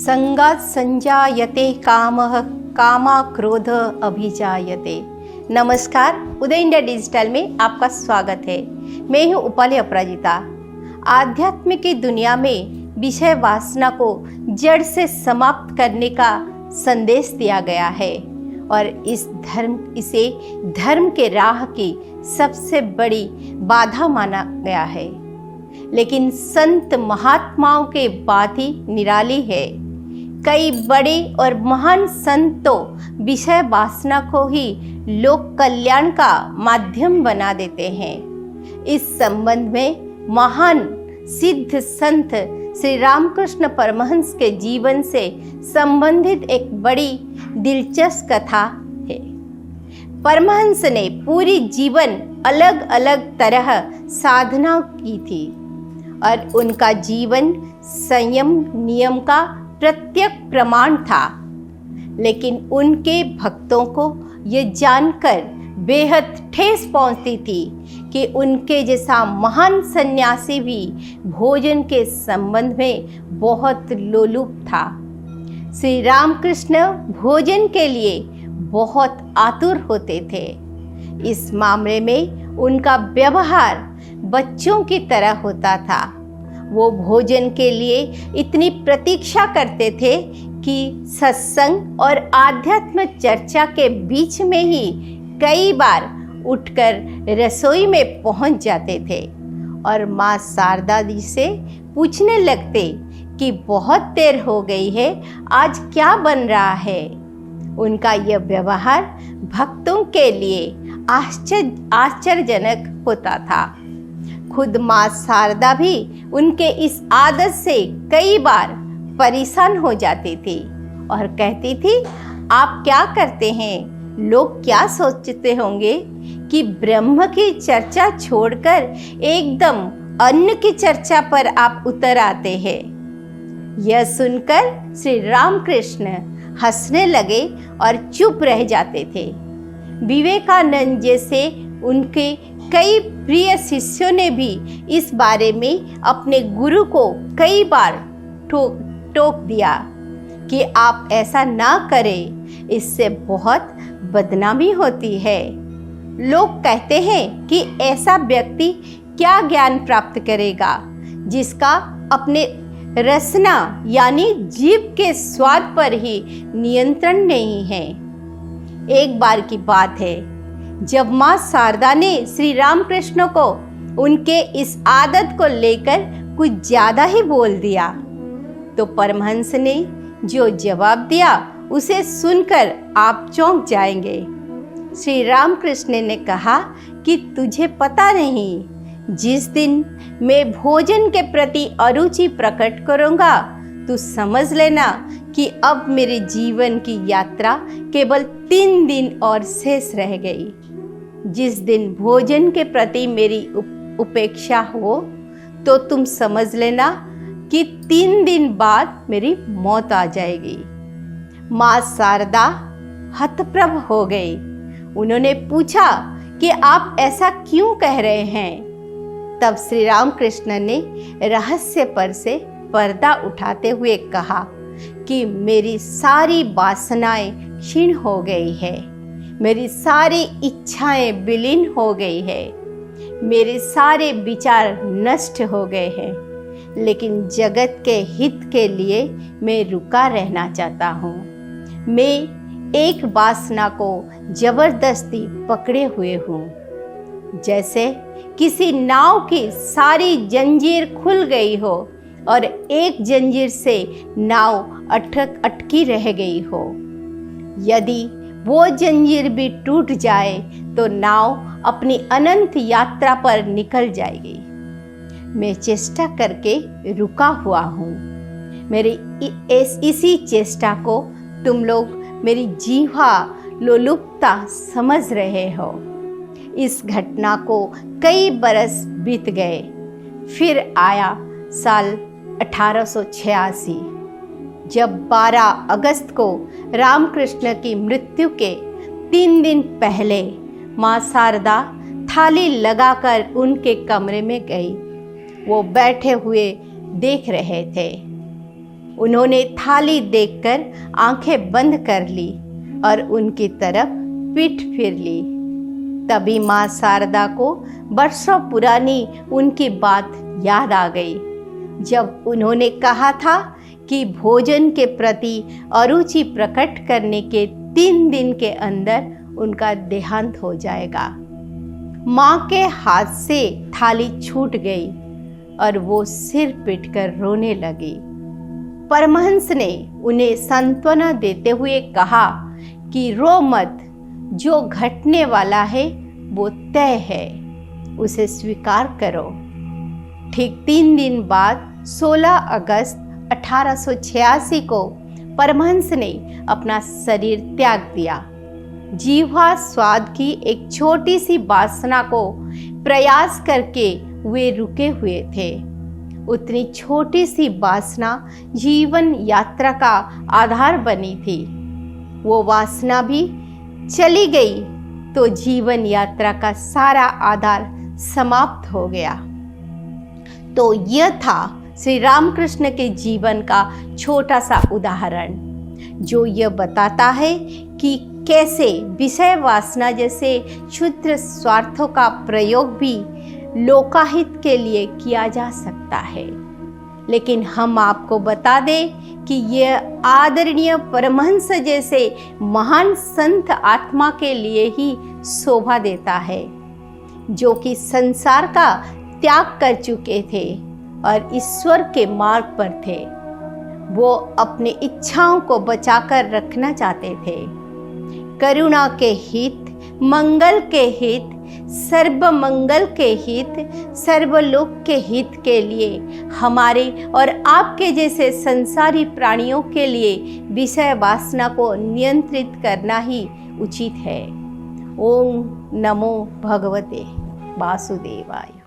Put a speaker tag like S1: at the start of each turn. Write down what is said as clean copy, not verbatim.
S1: संगात् संजायते कामः, कामाक्रोध अभिजायते। नमस्कार, उदय India digital में आपका स्वागत है। मैं हूँ उपाली अपराजिता। आध्यात्म की दुनिया में विषय वासना को जड़ से समाप्त करने का संदेश दिया गया है और इसे धर्म के राह की सबसे बड़ी बाधा माना गया है। लेकिन संत महात्माओं के बात ही निराली है। कई बड़े और महान संतों विषय वासना को ही लोक कल्याण का माध्यम बना देते हैं। इस संबंध में महान सिद्ध संत श्री रामकृष्ण परमहंस के जीवन से संबंधित एक बड़ी दिलचस्प कथा है। परमहंस ने पूरी जीवन अलग अलग तरह साधना की थी और उनका जीवन संयम नियम का प्रत्यक्ष प्रमाण था। लेकिन उनके भक्तों को ये जानकर बेहद ठेस पहुंचती थी कि उनके जैसा महान सन्यासी भी भोजन के संबंध में बहुत लोलुप था। श्री रामकृष्ण भोजन के लिए बहुत आतुर होते थे। इस मामले में उनका व्यवहार बच्चों की तरह होता था। वो भोजन के लिए इतनी प्रतीक्षा करते थे कि सत्संग और आध्यात्म चर्चा के बीच में ही कई बार उठकर रसोई में पहुंच जाते थे और माँ शारदा जी से पूछने लगते कि बहुत देर हो गई है, आज क्या बन रहा है। उनका यह व्यवहार भक्तों के लिए आश्चर्यजनक होता था। खुद माँ शारदा भी उनके इस आदत से कई बार परेशान हो जाती थी और कहती थी, आप क्या करते हैं? लोग क्या सोचते होंगे कि ब्रह्म की चर्चा छोड़कर एकदम अन्न की चर्चा पर आप उतर आते हैं। यह सुनकर श्री रामकृष्ण हंसने लगे और चुप रह जाते थे। विवेकानंद जैसे उनके कई प्रिय शिष्यों ने भी इस बारे में अपने गुरु को कई बार टोक दिया कि आप ऐसा ना करें, इससे बहुत बदनामी होती है। लोग कहते हैं कि ऐसा व्यक्ति क्या ज्ञान प्राप्त करेगा जिसका अपने रसना यानी जीभ के स्वाद पर ही नियंत्रण नहीं है। एक बार की बात है, जब माँ शारदा ने श्री रामकृष्ण को उनके इस आदत को लेकर कुछ ज्यादा ही बोल दिया, तो परमहंस ने जो जवाब दिया उसे सुनकर आप चौंक जाएंगे। श्री रामकृष्ण ने कहा कि तुझे पता नहीं, जिस दिन मैं भोजन के प्रति अरुचि प्रकट करूंगा तू समझ लेना कि अब मेरे जीवन की यात्रा केवल 3 दिन और शेष रह गई। जिस दिन भोजन के प्रति मेरी उपेक्षा हो तो तुम समझ लेना कि 3 दिन बाद मेरी मौत आ जाएगी। माँ शारदा हतप्रभ हो गई। उन्होंने पूछा कि आप ऐसा क्यों कह रहे हैं? तब श्री रामकृष्ण ने रहस्य पर से पर्दा उठाते हुए कहा कि मेरी सारी वासनाएं क्षीण हो गई है, मेरी सारी इच्छाएं विलीन हो गई है, मेरे सारे विचार नष्ट हो गए हैं, लेकिन जगत के हित के लिए मैं रुका रहना चाहता हूँ। मैं एक वासना को जबरदस्ती पकड़े हुए हूँ। जैसे किसी नाव की सारी जंजीर खुल गई हो और एक जंजीर से नाव अटकी रह गई हो। यदि वो जंजीर भी टूट जाए तो नाव अपनी अनंत यात्रा पर निकल जाएगी। मैं चेष्टा करके रुका हुआ हूँ। मेरी इसी चेष्टा को तुम लोग मेरी जीवा लोलुपता समझ रहे हो। इस घटना को कई बरस बीत गए। फिर आया साल 1886, जब 12 अगस्त को रामकृष्ण की मृत्यु के 3 दिन पहले माँ शारदा थाली लगाकर उनके कमरे में गई। वो बैठे हुए देख रहे थे। उन्होंने थाली देखकर आंखें बंद कर ली और उनकी तरफ पीठ फिर ली। तभी माँ शारदा को बरसों पुरानी उनकी बात याद आ गई, जब उन्होंने कहा था कि भोजन के प्रति अरुचि प्रकट करने के 3 दिन के अंदर उनका देहांत हो जाएगा। माँ के हाथ से थाली छूट गई और वो सिर पीटकर रोने लगी। परमहंस ने उन्हें सांत्वना देते हुए कहा कि रो मत, जो घटने वाला है वो तय है, उसे स्वीकार करो। ठीक 3 दिन बाद 16 अगस्त 1886 को परमहंस ने अपना शरीर त्याग दिया। जीवा स्वाद की एक छोटी सी वासना को प्रयास करके वे रुके हुए थे। उतनी छोटी सी वासना जीवन यात्रा का आधार बनी थी। वो वासना भी चली गई तो जीवन यात्रा का सारा आधार समाप्त हो गया। तो यह था श्री रामकृष्ण के जीवन का छोटा सा उदाहरण, जो यह बताता है कि कैसे विषय वासना जैसे क्षुद्र स्वार्थों का प्रयोग भी लोकाहित के लिए किया जा सकता है। लेकिन हम आपको बता दें कि यह आदरणीय परमहंस जैसे महान संत आत्मा के लिए ही शोभा देता है, जो कि संसार का त्याग कर चुके थे और ईश्वर के मार्ग पर थे। वो अपनी इच्छाओं को बचाकर रखना चाहते थे। करुणा के हित, मंगल के हित, सर्व मंगल के हित, सर्वलोक के हित के लिए हमारे और आपके जैसे संसारी प्राणियों के लिए विषय वासना को नियंत्रित करना ही उचित है। ओम नमो भगवते वासुदेवाय।